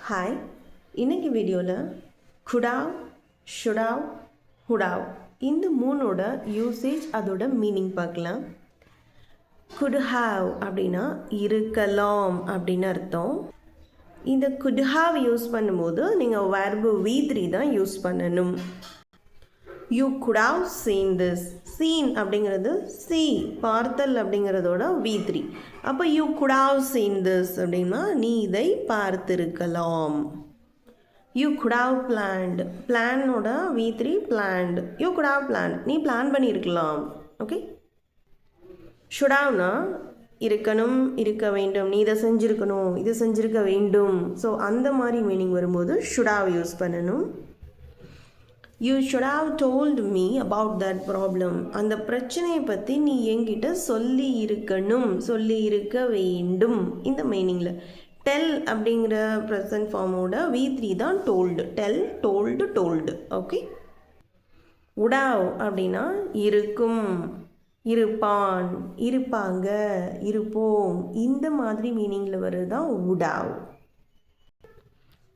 Hi, இன்னைக்கு வீடியோவில் குடாவ், ஷுடாவ், ஹுடாவ் இந்த மூணோட யூசேஜ் அதோட மீனிங் பார்க்கலாம். குட் ஹாவ் அப்படின்னா இருக்கலாம் அப்படின்னு அர்த்தம். இந்த குட் ஹாவ் யூஸ் பண்ணும்போது நீங்கள் வேர்பு V3 தான் யூஸ் பண்ணணும். You could have seen this. Seen அப்படிங்கிறது பார்த்தல் அப்படிங்கிறதோட V3. அப்போ you could have seen this அப்படின்னா நீ இதை பார்த்திருக்கலாம். You could have planned. பிளானோட V3 planned. You could have plan, நீ பிளான் பண்ணியிருக்கலாம். ஓகே. ஷுட் ஹாவ்னா இருக்கணும், இருக்க வேண்டும், நீ இதை செஞ்சுருக்கணும், இது செஞ்சுருக்க வேண்டும். ஸோ அந்த மாதிரி மீனிங் வரும்போது ஷுட் ஹாவ் யூஸ் பண்ணணும். You should have told me about that problem. அந்த பிரச்சனையை பற்றி நீ என்கிட்ட சொல்லி இருக்கணும், சொல்லி இருக்க வேண்டும். இந்த மீனிங்கில் டெல் அப்படிங்கிற ப்ரெசன்ட் ஃபார்மோட V3 தான் told. Tell, told, told. Okay. உடாவ் அப்படின்னா இருக்கும், இருப்பான், இருப்பாங்க, இருப்போம். இந்த மாதிரி மீனிங்கில் வருது தான் உடாவ்.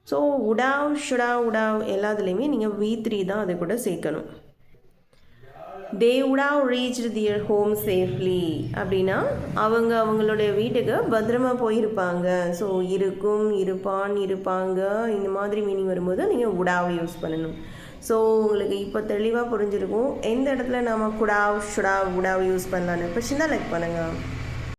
ஸோ உடாவ், ஷுடாவ், உடாவ் எல்லாத்துலேயுமே நீங்கள் V3 தான் அதை கூட சேர்க்கணும். தே உடாவ் ரீச்டு தியர் ஹோம் சேஃப்லி அப்படின்னா அவங்களுடைய வீட்டுக்கு பத்திரமா போயிருப்பாங்க. ஸோ இருக்கும், இருப்பான், இருப்பாங்க இந்த மாதிரி மீனிங் வரும்போது நீங்கள் உடாவ் யூஸ் பண்ணணும். ஸோ உங்களுக்கு இப்போ தெளிவாக புரிஞ்சிருக்கும் எந்த இடத்துல நாம் குடாவ், ஷுடாவ், உடாவ் யூஸ் பண்ணலான்னு. பிடிச்சிருந்தா லைக் பண்ணுங்கள்.